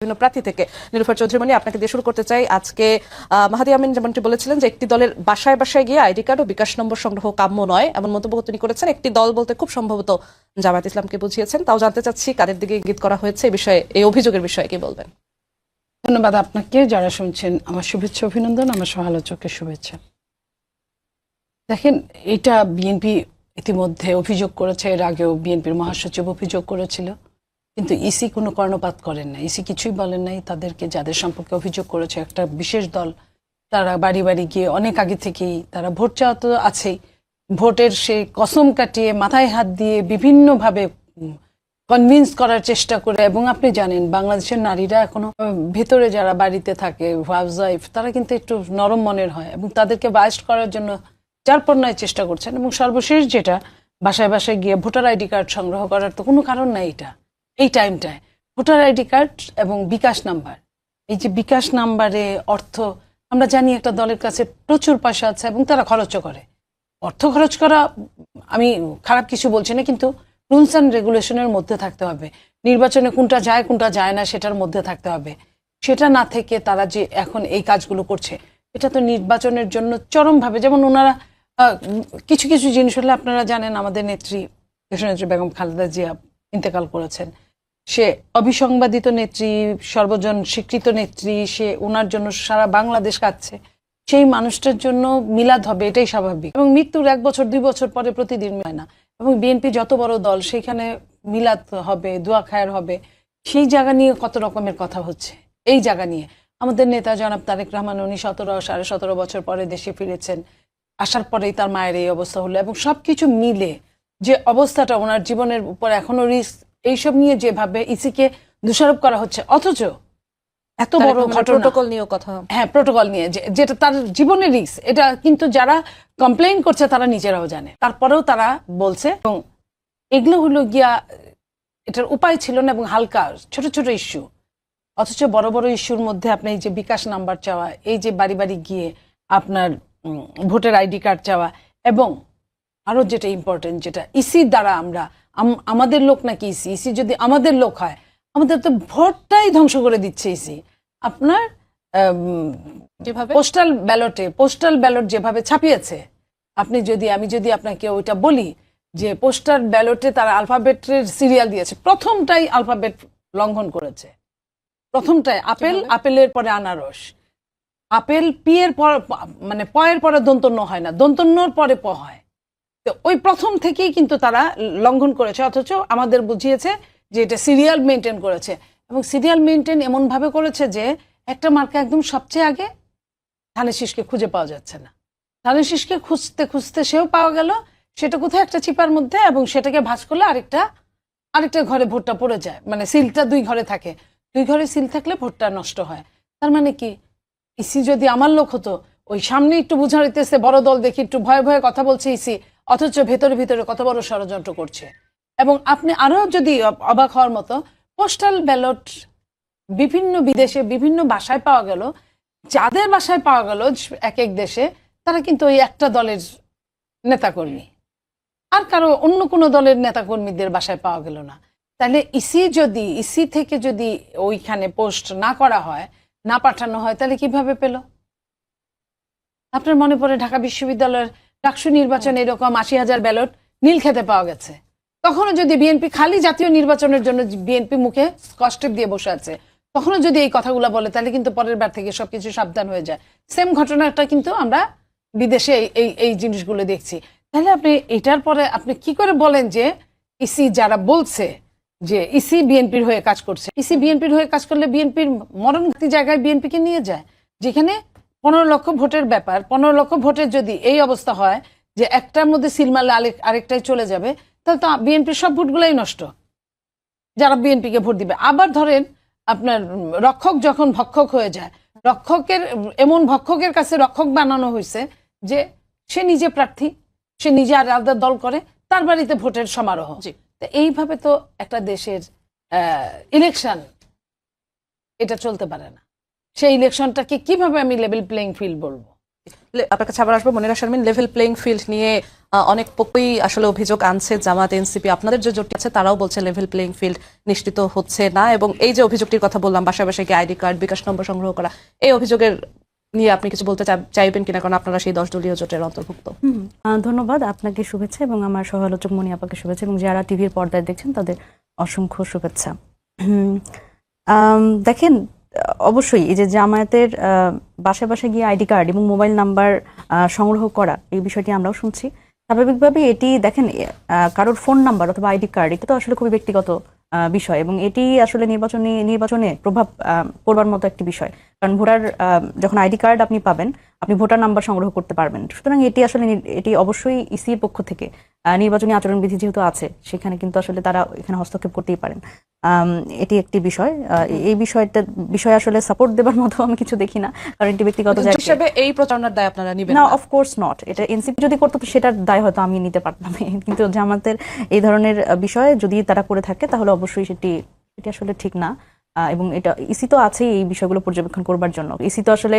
বিভিন্ন প্রার্থী থেকে নীলুফার চৌধুরী মনি আপনাকে দিয়ে শুরু করতে চাই। আজকে মাহাদি আমিন যেমনটি বলেছিলেন যে একটি দলের বাসায় বাসায় গিয়ে আইডি কার্ড ও বিকাশ নম্বর সংগ্রহ কাম্য নয়, এমন মন্তব্য তিনি করেছেন। একটি দল বলতে খুব সম্ভবত জামায়াত ইসলামকে বুঝিয়েছেন। তাও জানতে চাচ্ছি কাদের দিকে ইঙ্গিত করা হয়েছে এই বিষয়ে, এই অভিযোগের বিষয়ে কি বলবেন? ধন্যবাদ আপনাকে। যারা শুনছেন আমার শুভেচ্ছা অভিনন্দন, আমার সমালোচকের শুভেচ্ছা। দেখেন, এটা বিএনপি ইতিমধ্যে অভিযোগ করেছে, এর আগেও বিএনপির মহাসচিব অভিযোগ করেছিল, কিন্তু ইসি কোনো কর্ণপাত করেন না। ইসি কিছুই বলেন নাই। তাদেরকে যাদের সম্পর্কে অভিযোগ করেছে একটা বিশেষ দল, তারা বাড়ি বাড়ি গিয়ে অনেক আগে থেকেই তারা ভোট চাওয়া তো আছেই, ভোটের সেই কসম কাটিয়ে মাথায় হাত দিয়ে বিভিন্নভাবে কনভিন্স করার চেষ্টা করে। এবং আপনি জানেন বাংলাদেশের নারীরা এখনো ভেতরে যারা বাড়িতে থাকে হাউসওয়াইফ, তারা কিন্তু একটু নরম মনের হয় এবং তাদেরকে বায়াস্ট করার জন্য যার পর নয় চেষ্টা করছেন। এবং সর্বশেষ যেটা বাসায় বাসায় গিয়ে ভোটার আইডি কার্ড সংগ্রহ করার তো কোনো কারণ নাই। এই টাইমটায় ভোটার আইডি কার্ড এবং বিকাশ নাম্বার, এই যে বিকাশ নাম্বারে অর্থ, আমরা জানি একটা দলের কাছে প্রচুর পয়সা আছে এবং তারা খরচও করে। অর্থ খরচ করা আমি খারাপ কিছু বলছি না, কিন্তু রুলস অ্যান্ড রেগুলেশনের মধ্যে থাকতে হবে। নির্বাচনে কোনটা যায় কোনটা যায় না সেটার মধ্যে থাকতে হবে। সেটা না থেকে তারা যে এখন এই কাজগুলো করছে, এটা তো নির্বাচনের জন্য চরমভাবে, যেমন ওনারা কিছু কিছু জিনিস হলে আপনারা জানেন আমাদের নেত্রী দেশনেত্রী বেগম খালেদা জিয়া ইন্তেকাল করেছেন। সে অবিসংবাদিত নেত্রী, সর্বজন স্বীকৃত নেত্রী, সে ওনার জন্য সারা বাংলাদেশ কাঁদছে। সেই মানুষটার জন্য মিলাদ হবে, এটাই স্বাভাবিক। এবং মৃত্যুর 1 বছর 2 বছর পরে প্রতিদিন হয় না। এবং বিএনপি যত বড় দল, সেখানে মিলাদ হবে, দোয়া খায়ের হবে, সেই জায়গা নিয়ে কত রকমের কথা হচ্ছে। এই জায়গা নিয়ে আমাদের নেতা জনাব তারেক রহমান, উনি 17 বছর পরে দেশে ফিরেছেন। আসার পরেই তার মায়ের এই অবস্থা হলো এবং সবকিছু মিলে যে অবস্থাটা, ওনার জীবনের উপর এখনো রিস্ক, এইসব নিয়ে যেভাবে ইসিকে দোষারোপ করা হচ্ছে, অথচ এত বড় ঘটনা, প্রোটোকল নিয়ে কথা, হ্যাঁ প্রোটোকল নিয়ে যেটা তার জীবনের রিস্ক, এটা কিন্তু যারা কমপ্লেইন করছে তারা নিজেরাও জানে, তারপরেও তারা বলছে। এবং এগুলো হলো গিয়া এটার উপায় ছিল না এবং হালকা ছোট ছোট ইস্যু, অথচ বড় বড় ইস্যুর মধ্যে আপনি এই যে বিকাশ নাম্বার চাওয়া, এই যে বাড়ি বাড়ি গিয়ে আপনার ভোটার আইডি কার্ড চাওয়া, এবং আরো যেটা ইম্পর্টেন্ট, যেটা ইসির দ্বারা আমরা আমাদের লোক নাকি ইসি, ইসি যদি আমাদের লোক হয়, আমাদের তো ভোটটাই ধ্বংস করে দিচ্ছে ইসি। আপনার যেভাবে পোস্টাল ব্যালট যেভাবে ছাপিয়েছে, আমি যদি আপনাকে ওইটা বলি যে পোস্টাল ব্যালটে তারা আলফাবেটের সিরিয়াল দিয়েছে, প্রথমটাই আলফাবেট লঙ্ঘন করেছে। প্রথমটাই আপেলের পরে আনারস, আপেল পি এর পর, মানে প এর পরে দন্তন্য হয় না, দন্তন্যর পরে প হয়। তো ওই প্রথম থেকেই কিন্তু তারা লঙ্ঘন করেছে, অথচ আমাদের বুঝিয়েছে যে এটা সিরিয়াল মেনটেন করেছে। এবং সিরিয়াল মেনটেন এমন ভাবে করেছে যে একটা মার্কা একদম সবচেয়ে আগে, ধানের শীষকে খুঁজে পাওয়া যাচ্ছে না। ধানের শীষকে খুঁজতে খুঁজতে সেও পাওয়া গেল, সেটা কোথায় একটা চিপার মধ্যে, এবং সেটাকে ভাঁজ করলে আরেকটা ঘরে ভোটটা পড়ে যায়। মানে সিলটা 2 ঘরে থাকে, 2 ঘরে সিল থাকলে ভোটটা নষ্ট হয়। তার মানে কি, ইসি যদি আমার লোক হতো, ওই সামনে একটু বুঝা হইতেছে বড় দল দেখি একটু ভয়ে ভয়ে কথা বলছে ইসি, অথচ ভেতরে ভিতরে কত বড় ষড়যন্ত্র করছে। এবং আপনি আরো যদি অবাক হওয়ার মতো, পোস্টাল ব্যালট বিভিন্ন বিদেশে বিভিন্ন বাসায় পাওয়া গেল, যাদের বাসায় পাওয়া গেল এক এক দেশে, তারা কিন্তু ওই একটা দলের নেতাকর্মী, আর কারো অন্য কোনো দলের নেতাকর্মীদের বাসায় পাওয়া গেল না। তাহলে ইসি থেকে যদি ওইখানে পোস্ট না করা হয়, না পাঠানো হয়, তাহলে কিভাবে পেল? আপনার মনে পড়ে ঢাকা বিশ্ববিদ্যালয়ের ডাকসু নির্বাচনে এরকম 80,000 ব্যালট নীলক্ষেতে পাওয়া গেছে। তখনও যদি বিএনপি খালি জাতীয় নির্বাচনের জন্য বিএনপি মুখে স্কচটেপ দিয়ে বসে আছে, তখনও যদি এই কথাগুলো বলে, তাহলে কিন্তু পরের বার থেকে সবকিছু সাবধান হয়ে যায়। সেম ঘটনাটা কিন্তু আমরা বিদেশে এই জিনিসগুলো দেখছি। তাহলে আপনি এটার পরে আপনি কি করে বলেন যে ইসি যারা বলছে যে ইসি বিএনপির হয়ে কাজ করছে, ইসি বিএনপির হয়ে কাজ করলে বিএনপির মরণঘাতী জায়গায় বিএনপিকে নিয়ে যায়, যেখানে 15 লক্ষ ভোটের ব্যাপার, 15 লক্ষ ভোটের যদি এই অবস্থা হয় যে একটার মধ্যে সিল মারলে আরেকটাই চলে যাবে, তাহলে তো বিএনপির সব ভোটগুলাই নষ্ট, যারা বিএনপিকে ভোট দিবে। আবার ধরেন আপনার রক্ষক যখন ভক্ষক হয়ে যায়, এমন ভক্ষকের কাছে রক্ষক বানানো হয়েছে যে সে নিজে প্রার্থী, সে নিজে আলাদা দল করে, তার বাড়িতে ভোটের সমারোহ। তো এইভাবে তো একটা দেশের ইলেকশন এটা চলতে পারে না। সেই ইলেকশনটাকে কিভাবে আমি লেভেল প্লেইং ফিল্ড বলবো? আপনার কাছে আবার আসবো Monira Sharmin. Level playing field নিয়ে অনেক পক্ষই আসলে অভিযোগ আনছে, জামাত, এনসিপি, আপনাদের যে জোট আছে তারাও বলছে লেভেল প্লেইং ফিল্ড নিশ্চিত হচ্ছে না। এবং এই যে অভিযোগটির কথা বললাম, বাসায় বাসায় গিয়ে আইডি কার্ড, বিকাশ নম্বর সংগ্রহ করা, এই অভিযোগের নিয়ে আপনি কিছু বলতে চাইবেন কিনা, কারণ আপনারা সেই 10 দলীয় জোটের অন্তর্ভুক্ত। ধন্যবাদ আপনাকে, শুভেচ্ছা, এবং আমার সহালোচক মনি আপাকে শুভেচ্ছা, এবং যারা টিভির পর্দায় দেখছেন তাদের অসংখ্য শুভেচ্ছা। দেখেন, অবশ্যই এই যে জামায়াতের বাসায় বাসায় গিয়ে আইডি কার্ড এবং মোবাইল নাম্বার সংগ্রহ করা, এই বিষয়টি আমরাও শুনছি। স্বাভাবিকভাবে এটি দেখেন, কারোর ফোন নাম্বার অথবা আইডি কার্ড, এটা তো আসলে খুবই ব্যক্তিগত বিষয়, এবং এটি আসলে নির্বাচনে প্রভাব পড়বার মতো একটি বিষয়। কারণ ভোটার যখন আইডি কার্ড আপনি পাবেন, আপনি ভোটার নাম্বার সংগ্রহ করতে পারবেন। সুতরাং এটি আসলে এটি অবশ্যই ইসির পক্ষ থেকে নির্বাচনী আচরণবিধি যেহেতু আছে, সেখানে কিন্তু আসলে তারা এখানে হস্তক্ষেপ করতেই পারেন। এটি একটি বিষয়। এই বিষয়ে আসলে সাপোর্ট দেবার মতো আমি কিছু দেখি না, কারণ এটি ব্যক্তিগত জায়গা হিসেবে এই প্রচারণার দায় আপনারা নেবেন না। না? Of course not. এটা এনসিপি যদি করতো সেটার দায় হয়তো আমি নিতে পারতাম, কিন্তু জামাতের এই ধরনের বিষয়ে যদি তারা করে থাকে তাহলে অবশ্যই সেটি আসলে ঠিক না। এবং এটা ইসি তো আছে এই বিষয়গুলো পর্যবেক্ষণ করবার জন্য। ইসি তো আসলে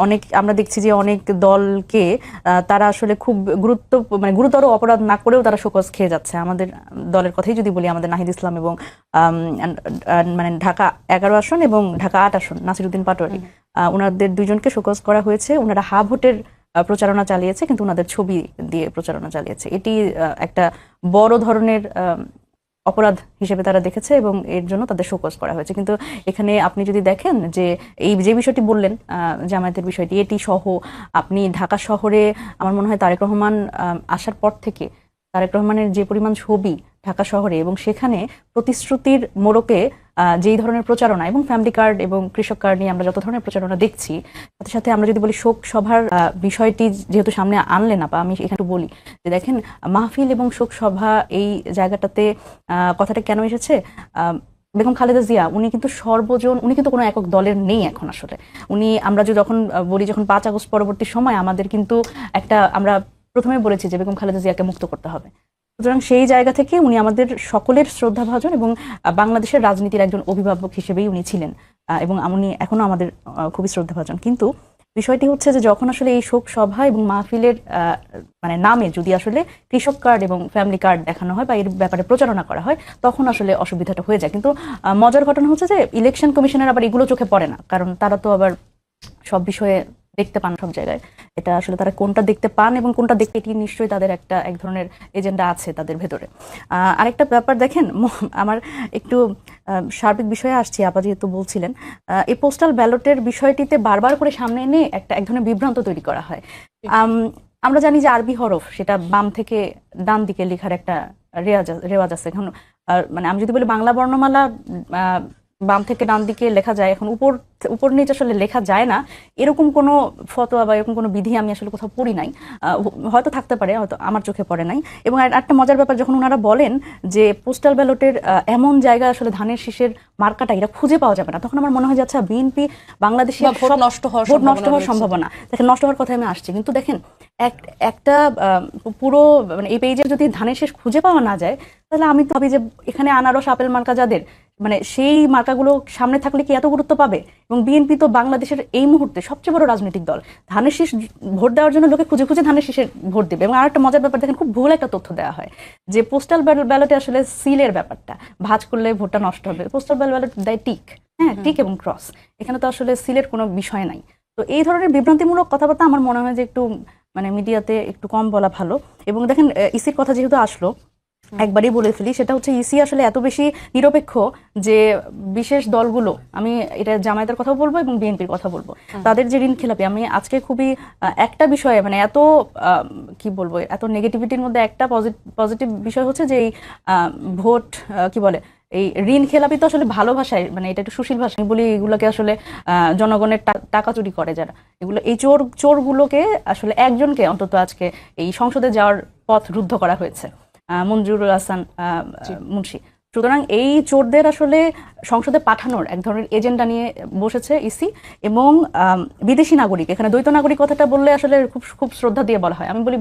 অনেক, আমরা দেখছি যে অনেক দলকে তারা আসলে খুব গুরুতর অপরাধ না করেও তারা শোকজ খেয়ে যাচ্ছে। আমাদের দলের কথাই যদি বলি, আমাদের নাহিদ ইসলাম এবং ঢাকা 11 আসন এবং ঢাকা 8 আসন নাসিরউদ্দিন পাটোয়ারি, ওনাদের দুইজনকে শোকজ করা হয়েছে। ওনারা হা ভোটের প্রচারণা চালিয়েছে, কিন্তু ওনাদের ছবি দিয়ে প্রচারণা চালিয়েছে। এটি একটা বড় ধরনের অপরাধ হিসেবে তারা দেখেছে, এবং এর জন্য তাদের শোকজ করা হয়েছে। কিন্তু এখানে আপনি যদি দেখেন যে এই যে বিষয়টি বললেন, জামায়াতের বিষয়টি, এটি সহ আপনি ঢাকা শহরে, আমার মনে হয় তারেক রহমান আসার পর থেকে তারেক রহমানের যে পরিমাণ ছবি ঢাকা শহরে, এবং সেখানে প্রতিশ্রুতির মোড়কে যেই ধরনের প্রচারণা, এবং ফ্যামিলি কার্ড এবং কৃষক কার্ড নিয়ে আমরা যত ধরনের প্রচারণা দেখছি, সাথে সাথে আমরা যদি বলি শোক সভার বিষয়টি যেহেতু সামনে আনলেন না, আমি এখানে বলি যে দেখেন, মাহফিল এবং শোক সভা এই জায়গাটাতে কথাটা কেন এসেছে? বেগম খালেদা জিয়া উনি কিন্তু সর্বজন, উনি কিন্তু কোনো একক দলের নেই এখন আসলে। উনি, আমরা যখন বলি, যখন 5 আগস্ট পরবর্তী সময় আমাদের কিন্তু আমরা প্রথমে বলেছি যে বেগম খালেদা জিয়াকে মুক্ত করতে হবে। সুতরাং সেই জায়গা থেকে উনি আমাদের সকলের শ্রদ্ধাভাজন, এবং বাংলাদেশের রাজনীতির একজন অভিভাবক হিসেবেই উনি ছিলেন, এবং উনি এখনো আমাদের খুবই শ্রদ্ধাভাজন। কিন্তু বিষয়টি হচ্ছে যে যখন আসলে এই শোক সভা এবং মাহফিলের নামে যদি আসলে কৃষক কার্ড এবং ফ্যামিলি কার্ড দেখানো হয় বা এর ব্যাপারে প্রচারণা করা হয়, তখন আসলে অসুবিধাটা হয়ে যায়। কিন্তু মজার ঘটনা হচ্ছে যে ইলেকশন কমিশনের আবার এগুলো চোখে পড়ে না, কারণ তারা তো আবার সব বিষয়ে দেখতে পান সব জায়গায়। এটা আসলে তারা কোনটা দেখতে পান এবং কোনটা দেখতে, এটি নিশ্চয়ই তাদের এক ধরনের এজেন্ডা আছে তাদের ভেতরে। আরেকটা ব্যাপার দেখেন, আমার একটু সার্বিক বিষয়ে আসছি, আপা যেহেতু বলছিলেন, এই পোস্টাল ব্যালটের বিষয়টিতে বারবার করে সামনে এনে এক ধরনের বিভ্রান্ত তৈরি করা হয়। আমরা জানি যে আরবি হরফ, সেটা বাম থেকে ডান দিকে লেখার একটা রেওয়াজ আছে। এখন আমি যদি বলি বাংলা বর্ণমালা বাম থেকে ডান দিকে লেখা যায়, এখন উপর নিচে আসলে লেখা যায় না, এরকম কোনো ফতোয়া বা এরকম কোনো বিধি আমি আসলে কোথাও পড়ি নাই। হয়তো থাকতে পারে, হয়তো আমার চোখে পড়ে নাই। এবং একটা মজার ব্যাপার, যখন ওনারা বলেন যে পোস্টাল ব্যালটের এমন জায়গা আসলে ধানের শীষের মার্কাটা এটা খুঁজে পাওয়া যাবে না, তখন আমার মনে হয় যে আচ্ছা, বিএনপি বাংলাদেশে ভোট নষ্ট হওয়ার সম্ভাবনা, দেখেন নষ্ট হওয়ার কথা আমি আসছি। কিন্তু দেখেন, একটা পুরো এই পেজে যদি ধানের শীষ খুঁজে পাওয়া না যায়, তাহলে আমি তো ভাবি যে এখানে আনারস আপেল মার্কা যাদের, সেই মার্কাগুলো সামনে থাকলে কি এত গুরুত্ব পাবে? এবং বিএনপি তো বাংলাদেশের এই মুহূর্তে সবচেয়ে বড় রাজনৈতিক দল। ধানের শীষ ভোট দেওয়ার জন্য লোকে খুঁজে খুঁজে ধানের শীষের ভোট দেবে। এবং আরেকটা মজার ব্যাপার দেখেন, খুব ভুল একটা তথ্য দেওয়া হয় যে পোস্টাল ব্যালটে আসলে সিলের ব্যাপারটা, ভাঁজ করলে ভোটটা নষ্ট হবে। পোস্টাল ব্যালট দেয় টিক, হ্যাঁ, টিক এবং ক্রস। এখানে তো আসলে সিলের কোনো বিষয় নাই। তো এই ধরনের বিভ্রান্তিমূলক কথাবার্তা আমার মনে হয় যে একটু মিডিয়াতে একটু কম বলা ভালো। এবং দেখেন, ইসির কথা যেহেতু আসলো, একবারই বলে ফেলি, সেটা হচ্ছে ইসি আসলে এত বেশি নিরপেক্ষ যে বিশেষ দলগুলো, আমি এটা জামায়াতের কথা বলবো এবং বিএনপির কথা বলবো, তাদের যে ঋণ খেলাপি, আমি আজকে খুবই একটা বিষয়ে এত কি বলবো, এত নেগেটিভিটির মধ্যে একটা পজিটিভ বিষয় হচ্ছে যে এই ভোট কি বলে, এই ঋণ খেলাপি তো আসলে ভালো ভাষায়, এটা একটু সুশীল ভাষায় বলি, এগুলোকে আসলে জনগণের টাকা চুরি করে যারা, এগুলো এই চোরগুলোকে আসলে একজনকে অন্তত আজকে এই সংসদে যাওয়ার পথ রুদ্ধ করা হয়েছে, মঞ্জুরুল হাসান মুন্সি। সুতরাং এই চোরদের আসলে সংসদে পাঠানোর এক ধরনের এজেন্ডা নিয়ে বসেছে ইসি। এবং বিদেশি নাগরিক, এখানে দ্বৈত নাগরিক কথাটা বললে আসলে খুব শ্রদ্ধা দিয়ে বলা হয়, আমি বলি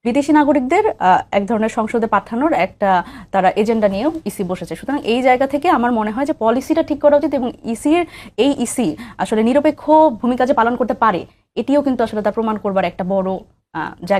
বিদেশি নাগরিকদের এক ধরনের সংসদে পাঠানোর একটা তারা এজেন্ডা নিয়েও ইসি বসেছে। সুতরাং এই জায়গা থেকে আমার মনে হয় যে পলিসিটা ঠিক করা উচিত, এবং ইসি আসলে নিরপেক্ষ ভূমিকা যে পালন করতে পারে, এটিও কিন্তু আসলে তার প্রমাণ করবার একটা বড় জায়গা